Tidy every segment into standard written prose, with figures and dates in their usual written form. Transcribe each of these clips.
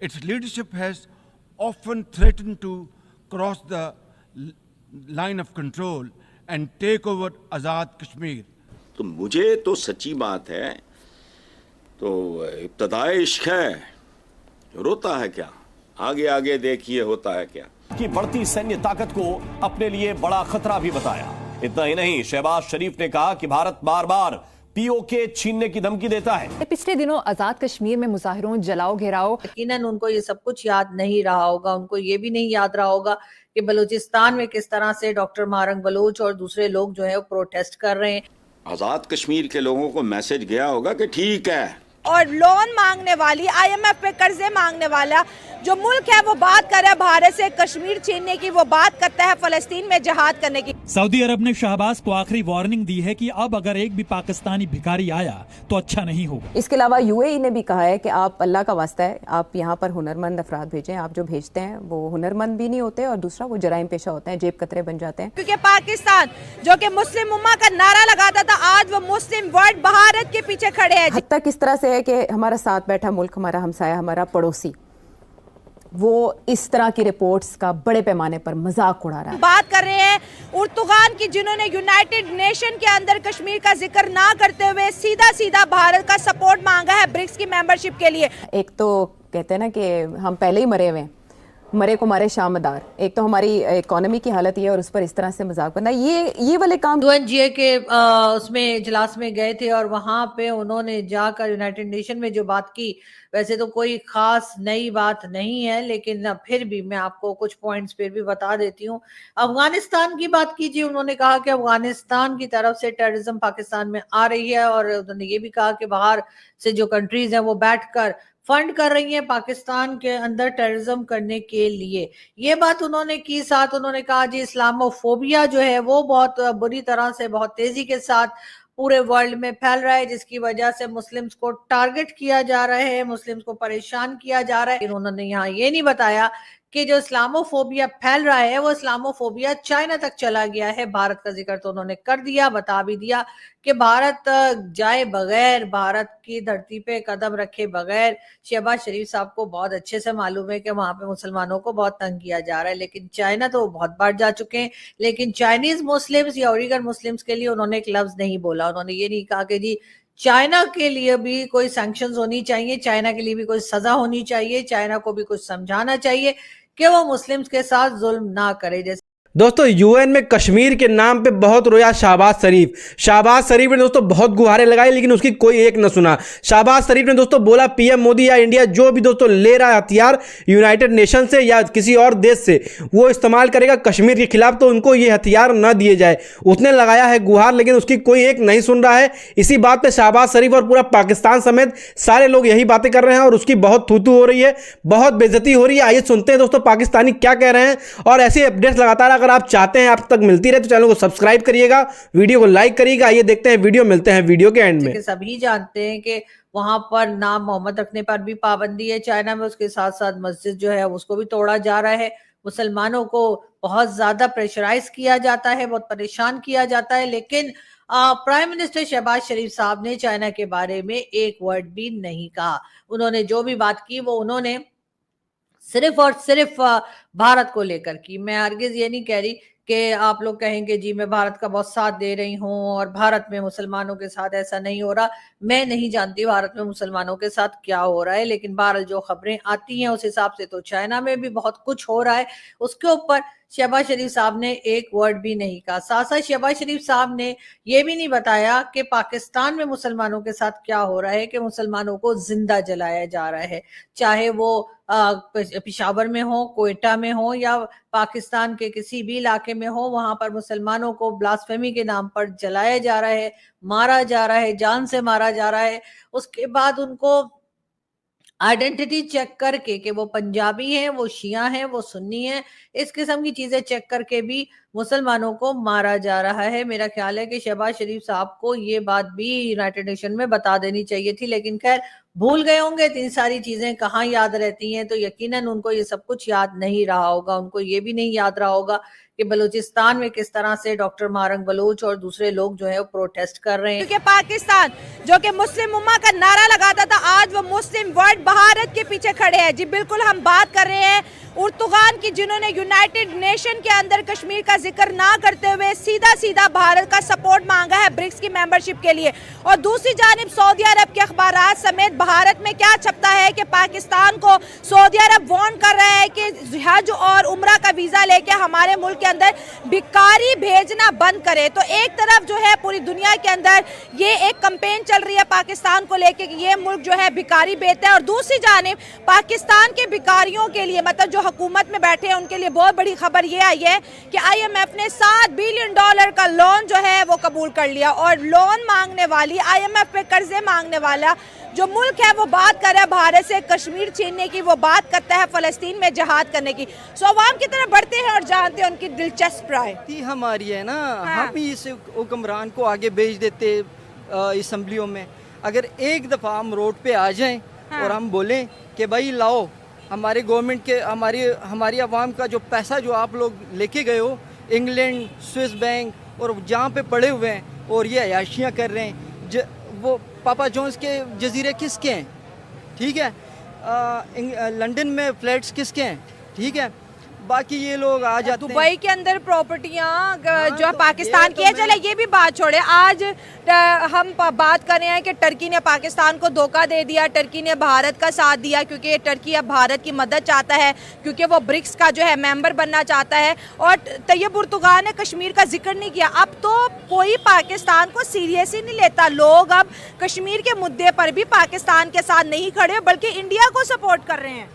its leadership has often threatened to cross the line of control and take over Azad Kashmir. तो मुझे तो सच्ची बात है तो इब्तदाए इश्क है, रोता है क्या, आगे आगे देखिए होता है क्या। की बढ़ती सैन्य ताकत को अपने लिए बड़ा खतरा भी बताया। इतना ही नहीं, शहबाज शरीफ ने कहा कि भारत बार बार पीओके छीनने की धमकी देता है। पिछले दिनों आजाद कश्मीर में मुजाहिरों, जलाओ घेराव, यकीनन उनको ये सब कुछ याद नहीं रहा होगा। उनको ये भी नहीं याद रहा होगा कि बलूचिस्तान में किस तरह से डॉक्टर मारंग बलोच और दूसरे लोग जो है वो प्रोटेस्ट कर रहे हैं। आजाद कश्मीर के लोगों को मैसेज गया होगा कि ठीक है। और लोन मांगने वाली, IMF पे कर्जे मांगने वाला जो मुल्क है वो बात कर रहा है भारत से कश्मीर छीनने की, वो बात करता है फलस्तीन में जिहाद करने की। सऊदी अरब ने शहबाज को आखिरी वार्निंग दी है कि अब अगर एक भी पाकिस्तानी भिखारी आया तो अच्छा नहीं होगा। इसके अलावा UAE ने भी कहा है कि आप अल्लाह का वास्ता है, आप यहाँ पर हुनरमंद अफराद भेजें। आप जो भेजते हैं वो हुनरमंद भी नहीं होते और दूसरा वो जराइम पेशा होते हैं, जेब कतरे बन जाते हैं। क्योंकि पाकिस्तान जो कि मुस्लिम उम्मा का नारा लगाता था, आज वो मुस्लिम वर्ल्ड भारत के पीछे खड़े हैं। हद तक किस तरह से है कि हमारा साथ बैठा मुल्क, हमारा हमसाया, हमारा पड़ोसी, वो इस तरह की रिपोर्ट्स का बड़े पैमाने पर मजाक उड़ा रहा है। बात कर रहे हैं उर्तुगान की, जिन्होंने यूनाइटेड नेशन के अंदर कश्मीर का जिक्र ना करते हुए सीधा सीधा भारत का सपोर्ट मांगा है ब्रिक्स की मेंबरशिप के लिए। एक तो कहते हैं ना कि हम पहले ही मरे हुए हैं, मरे को मारे शामदार। एक तो हमारी इकोनॉमी की हालत ये है और उस पर इस तरह से मजाक बनना, ये वाले काम। UNGA के उसमें इजलास में गए थे और वहां पे उन्होंने जाकर यूनाइटेड नेशन में जो बात की, वैसे तो कोई खास नई बात नहीं है, लेकिन फिर भी मैं आपको कुछ पॉइंट्स फिर भी बता देती हूँ। अफगानिस्तान की बात कीजिए, उन्होंने कहा कि अफगानिस्तान की तरफ से टेररिज्म पाकिस्तान में आ रही है और उन्होंने ये भी कहा कि बाहर से जो कंट्रीज हैं वो बैठकर फंड कर रही है पाकिस्तान के अंदर टेररिज्म करने के लिए। ये बात उन्होंने की। साथ उन्होंने कहा जी इस्लामोफोबिया जो है वो बहुत बुरी तरह से, बहुत तेजी के साथ पूरे वर्ल्ड में फैल रहा है, जिसकी वजह से मुस्लिम्स को टारगेट किया जा रहा है, मुस्लिम्स को परेशान किया जा रहा है। लेकिन उन्होंने यहाँ ये नहीं बताया कि जो इस्लामोफोबिया फैल रहा है वो इस्लामोफोबिया चाइना तक चला गया है। भारत का जिक्र तो उन्होंने कर दिया, बता भी दिया कि भारत जाए बगैर, भारत की धरती पे कदम रखे बगैर, शहबाज शरीफ साहब को बहुत अच्छे से मालूम है कि वहां पे मुसलमानों को बहुत तंग किया जा रहा है। लेकिन चाइना तो बहुत बार जा चुके हैं, लेकिन चाइनीज मुस्लिम्स या उइगर मुस्लिम्स के लिए उन्होंने एक लफ्ज नहीं बोला। उन्होंने ये नहीं कहा कि जी चाइना के लिए भी कोई सैंक्शंस होनी चाहिए, चाइना के लिए भी कोई सजा होनी चाहिए, चाइना को भी कुछ समझाना चाहिए कि वो मुस्लिम्स के साथ जुल्म ना करे। जैसे दोस्तों UN में कश्मीर के नाम पे बहुत रोया शहबाज शरीफ। शहबाज शरीफ ने दोस्तों बहुत गुहारें लगाई लेकिन उसकी कोई एक न सुना। शहबाज शरीफ ने दोस्तों बोला PM मोदी या इंडिया जो भी दोस्तों ले रहा है हथियार यूनाइटेड नेशन से या किसी और देश से, वो इस्तेमाल करेगा कश्मीर के खिलाफ, तो उनको ये हथियार न दिए जाए। उसने लगाया है गुहार लेकिन उसकी कोई एक नहीं सुन रहा है। इसी बात पर शहबाज शरीफ और पूरा पाकिस्तान समेत सारे लोग यही बातें कर रहे हैं और उसकी बहुत थूथू हो रही है, बहुत बेइज्जती हो रही है। आइए सुनते हैं दोस्तों पाकिस्तानी क्या कह रहे हैं। और ऐसी अपडेट्स लगातार अगर आप चाहते हैं आप तक मिलती रहे तो चैनल को सब्सक्राइब करिएगा, वीडियो को लाइक करिएगा। आइए देखते हैं वीडियो, मिलते हैं वीडियो के एंड में। सभी जानते हैं कि वहां पर नाम मोहम्मद रखने पर भी पाबंदी है चाइना में, उसके साथ साथ मस्जिद जो है उसको भी तोड़ा जा रहा है, मुसलमानों को बहुत ज्यादा प्रेशराइज किया जाता है, बहुत परेशान किया जाता है। लेकिन प्राइम मिनिस्टर शहबाज शरीफ साहब ने चाइना के बारे में एक वर्ड भी नहीं कहा। उन्होंने जो भी बात की वो उन्होंने सिर्फ और सिर्फ भारत को लेकर की। मैं हरगिज ये नहीं कह रही कि आप लोग कहेंगे जी मैं भारत का बहुत साथ दे रही हूँ और भारत में मुसलमानों के साथ ऐसा नहीं हो रहा। मैं नहीं जानती भारत में मुसलमानों के साथ क्या हो रहा है, लेकिन बहरहाल जो खबरें आती हैं उस हिसाब से तो चाइना में भी बहुत कुछ हो रहा है। उसके ऊपर शहबाज शरीफ साहब ने एक वर्ड भी नहीं कहा। साथ साथ शहबाज शरीफ साहब ने यह भी नहीं बताया कि पाकिस्तान में मुसलमानों के साथ क्या हो रहा है, कि मुसलमानों को जिंदा जलाया जा रहा है, चाहे वो पेशावर में हो, कोयटा में हो या पाकिस्तान के किसी भी इलाके में हो, वहां पर मुसलमानों को ब्लास्फेमी के नाम पर जलाया जा रहा है, मारा जा रहा है, जान से मारा जा रहा है। उसके बाद उनको आइडेंटिटी चेक करके कि वो पंजाबी हैं, वो शिया हैं, वो सुन्नी हैं, इस किस्म की चीजें चेक करके भी मुसलमानों को मारा जा रहा है। मेरा ख्याल है कि शहबाज शरीफ साहब को ये बात भी यूनाइटेड नेशन में बता देनी चाहिए थी, लेकिन खैर भूल गए होंगे। इतनी सारी चीजें कहाँ याद रहती हैं, तो यकीनन उनको ये सब कुछ याद नहीं रहा होगा। उनको ये भी नहीं याद रहा होगा कि बलूचिस्तान में किस तरह से डॉक्टर मारंग बलूच और दूसरे लोग जो है वो प्रोटेस्ट कर रहे हैं। क्योंकि पाकिस्तान जो कि मुस्लिम उम्मा का नारा लगाता था, आज वो मुस्लिम वर्ल्ड भारत के पीछे खड़े हैं। जी बिल्कुल, हम बात कर रहे हैं उर्तुगान की, जिन्होंने यूनाइटेड नेशन के अंदर कश्मीर का जिक्र ना करते हुए सीधा सीधा भारत का सपोर्ट मांगा है ब्रिक्स की मेंबरशिप के लिए। और दूसरी जानिब सऊदी अरब के अखबारात समेत भारत में क्या छपता है कि पाकिस्तान को सऊदी अरब वार्न कर रहा है कि हज और उम्रा का वीजा लेके हमारे मुल्क के अंदर भिखारी भेजना बंद करे। तो एक तरफ जो है पूरी दुनिया के अंदर ये एक कैंपेन चल रही है पाकिस्तान को लेके कि ये मुल्क जो है भिखारी भेजता है, और दूसरी जानिब पाकिस्तान के भिखारियों के लिए, मतलब जो हुकूमत में बैठे हैं उनके लिए बहुत बड़ी खबर ये आई है कि IMF ने $7 बिलियन का लोन जो है वो कबूल कर लिया। और लोन मांगने वाली, IMF पे कर्जे मांगने वाला जो मुल्क है वो बात कर रहा है भारत से कश्मीर छीनने की, वो बात करता है फलस्तीन में जहाद करने की। सो अवाम की तरफ बढ़ते हैं और जानते हैं उनकी दिलचस्प राय। हमारी है ना, हम ही इस हुक्मरान को आगे भेज देते असम्बलियों में। अगर एक दफ़ा हम रोड पे आ जाएं और हम बोलें कि भाई लाओ हमारे गवर्नमेंट के, हमारी आवाम का जो पैसा जो आप लोग लेके गए हो इंग्लैंड, स्विस बैंक और जहाँ पे पड़े हुए हैं और ये अयाशियाँ कर रहे हैं, वो पापा जॉन्स के जजीरे किसके हैं, ठीक है, लंदन में फ्लैट्स किसके हैं, ठीक है, बाकी ये लोग आ जाते हैं। दुबई के अंदर प्रॉपर्टियां जो पाकिस्तान की है। चले ये भी बात छोड़े, आज हम बात कर रहे हैं कि टर्की ने पाकिस्तान को धोखा दे दिया, टर्की ने भारत का साथ दिया क्योंकि टर्की अब भारत की मदद चाहता है क्योंकि वो ब्रिक्स का जो है मेंबर बनना चाहता है। और तैयब उर्तुगान ने कश्मीर का जिक्र नहीं किया। अब तो कोई पाकिस्तान को सीरियस ही नहीं लेता। लोग अब कश्मीर के मुद्दे पर भी पाकिस्तान के साथ नहीं खड़े बल्कि इंडिया को सपोर्ट कर रहे हैं।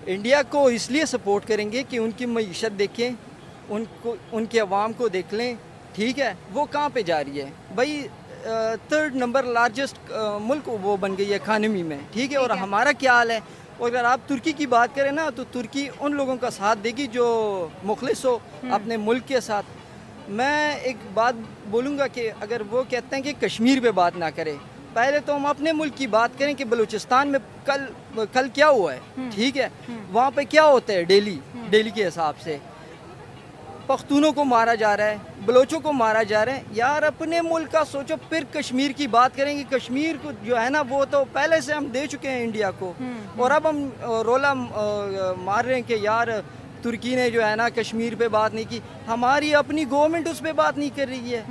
इंडिया को इसलिए सपोर्ट करेंगे कि उनकी मईशत देखें, उनके अवाम को देख लें, ठीक है, वो कहाँ पे जा रही है भाई। 3rd नंबर लार्जेस्ट मुल्क वो बन गई है इकानमी में, ठीक है, और हमारा क्या हाल है। और अगर आप तुर्की की बात करें ना, तो तुर्की उन लोगों का साथ देगी जो मुखलिस हो अपने मुल्क के साथ। मैं एक बात बोलूँगा कि अगर वो कहते हैं कि कश्मीर पे बात ना करें, पहले तो हम अपने मुल्क की बात करें कि बलूचिस्तान में कल क्या हुआ है, ठीक है, वहाँ पे क्या होता है डेली के हिसाब से। पख्तूनों को मारा जा रहा है, बलोचों को मारा जा रहा है। यार अपने मुल्क का सोचो, फिर कश्मीर की बात करेंगे। कश्मीर को जो है ना वो तो पहले से हम दे चुके हैं इंडिया को, और अब हम रोला मार रहे हैं कि यार तुर्की ने जो है ना कश्मीर पे बात नहीं की। हमारी अपनी गवर्नमेंट उस पर बात नहीं कर रही है,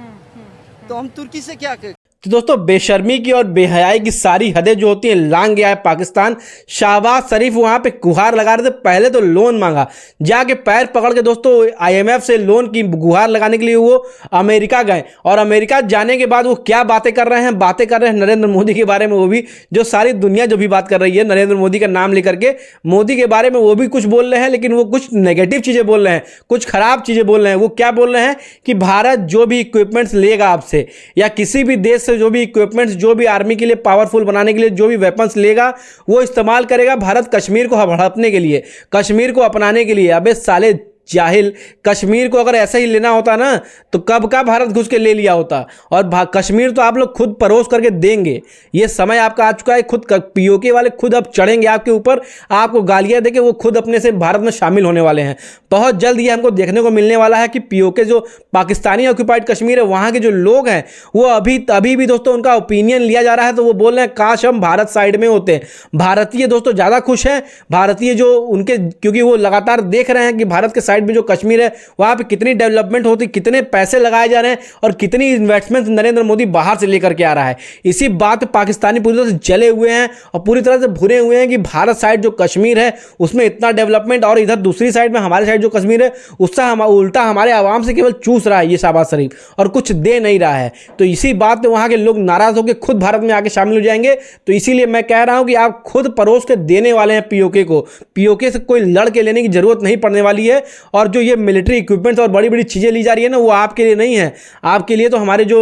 तो हम तुर्की से क्या कर। तो दोस्तों बेशर्मी की और बेहयाई की सारी हदें जो होती हैं लांघ गया है पाकिस्तान। शहबाज शरीफ वहां पे गुहार लगा रहे थे, पहले तो लोन मांगा, जाके पैर पकड़ के दोस्तों IMF से लोन की गुहार लगाने के लिए वो अमेरिका गए। और अमेरिका जाने के बाद वो क्या बातें कर रहे हैं, बातें कर रहे हैं नरेंद्र मोदी के बारे में। वो भी जो सारी दुनिया जो भी बात कर रही है नरेंद्र मोदी का नाम लेकर के, मोदी के बारे में वो भी कुछ बोल रहे हैं, लेकिन वो कुछ नेगेटिव चीज़ें बोल रहे हैं, कुछ खराब चीज़ें बोल रहे हैं। वो क्या बोल रहे हैं कि भारत जो भी इक्विपमेंट्स लेगा आपसे, या किसी भी देश से जो भी इक्विपमेंट्स, जो भी आर्मी के लिए पावरफुल बनाने के लिए जो भी वेपन्स लेगा, वो इस्तेमाल करेगा भारत कश्मीर को हड़पने के लिए, कश्मीर को अपनाने के लिए। अबे साले जाहिल, कश्मीर को अगर ऐसा ही लेना होता ना तो कब का भारत घुस के ले लिया होता। और कश्मीर तो आप लोग खुद परोस करके देंगे। ये समय आपका आ चुका है, खुद POK वाले खुद अब चढ़ेंगे आपके ऊपर, आपको गालियां देके वो खुद अपने से भारत में शामिल होने वाले हैं। बहुत जल्द ये हमको देखने को मिलने वाला है कि POK जो पाकिस्तानी ऑक्यूपाइड कश्मीर है, वहाँ के जो लोग हैं वो अभी भी दोस्तों उनका ओपिनियन लिया जा रहा है, तो वो बोल रहे हैं काश हम भारत साइड में होते हैं। भारतीय दोस्तों ज़्यादा खुश हैं, भारतीय जो उनके, क्योंकि वो लगातार देख रहे हैं कि भारत के में जो कश्मीर है वहां पे कितनी डेवलपमेंट होती, कितने पैसे लगाए जा रहे हैं और कितनी इन्वेस्टमेंट नरेंद्र मोदी बाहर से लेकर के आ रहा है। इसी बात पाकिस्तानी पूरी तरह से जले हुए हैं और पूरी तरह से भुरे हुए हैं कि भारत साइड जो कश्मीर है उसमें इतना डेवलपमेंट, और इधर दूसरी साइड में हमारे साइड जो कश्मीर है उसका उल्टा हमारे आवाम से केवल चूस रहा है ये शहबाज शरीफ, और कुछ दे नहीं रहा है। तो इसी बात पे वहां के लोग नाराज होकर खुद भारत में आके शामिल हो जाएंगे। तो इसीलिए मैं कह रहा हूं कि आप खुद परोस के देने वाले हैं POK को। POK से कोई लड़ के लेने की जरूरत नहीं पड़ने वाली है। और जो ये मिलिट्री इक्विपमेंट्स और बड़ी बड़ी चीज़ें ली जा रही है ना, वो आपके लिए नहीं है। आपके लिए तो हमारे जो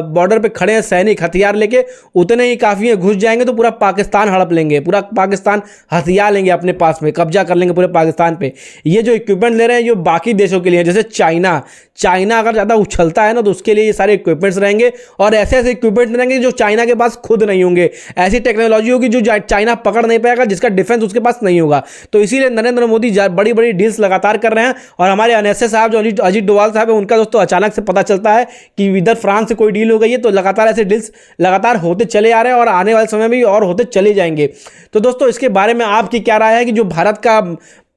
बॉर्डर पे खड़े हैं सैनिक हथियार लेके, उतने ही काफ़ी है। घुस जाएंगे तो पूरा पाकिस्तान हड़प लेंगे, पूरा पाकिस्तान हथियार लेंगे अपने पास में, कब्जा कर लेंगे पूरे पाकिस्तान पे। ये जो इक्विपमेंट ले रहे हैं, जो बाकी देशों के लिए, जैसे चाइना अगर ज़्यादा उछलता है ना तो उसके लिए ये सारे इक्विपमेंट्स रहेंगे। और ऐसे ऐसे इक्विपमेंट रहेंगे जो चाइना के पास खुद नहीं होंगे। ऐसी टेक्नोलॉजी होगी जो चाइना पकड़ नहीं पाएगा, जिसका डिफेंस उसके पास नहीं होगा। तो इसीलिए नरेंद्र मोदी बड़ी बड़ी डील्स लगातार कर रहे हैं। हैं। और हमारे अनएसए साहब जो अजीत डोभाल साहब है, उनका दोस्तों अचानक से पता चलता है कि इधर फ्रांस से कोई डील हो गई है। तो लगातार ऐसे डील्स लगातार होते चले आ रहे हैं और आने वाले समय में भी और होते चले जाएंगे। तो दोस्तों इसके बारे में आपकी क्या राय है कि जो भारत का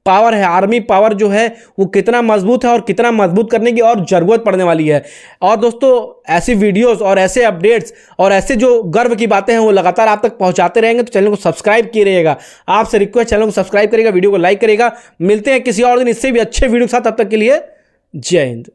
पावर है, आर्मी पावर जो है वो कितना मजबूत है और कितना मजबूत करने की और ज़रूरत पड़ने वाली है। और दोस्तों ऐसी वीडियोस और ऐसे अपडेट्स और ऐसे जो गर्व की बातें हैं वो लगातार आप तक पहुंचाते रहेंगे। तो चैनल को सब्सक्राइब किए रहिएगा। आपसे रिक्वेस्ट, चैनल को सब्सक्राइब करिएगा, वीडियो को लाइक करिएगा। मिलते हैं किसी और दिन इससे भी अच्छे वीडियो के साथ। तब तक के लिए जय हिंद।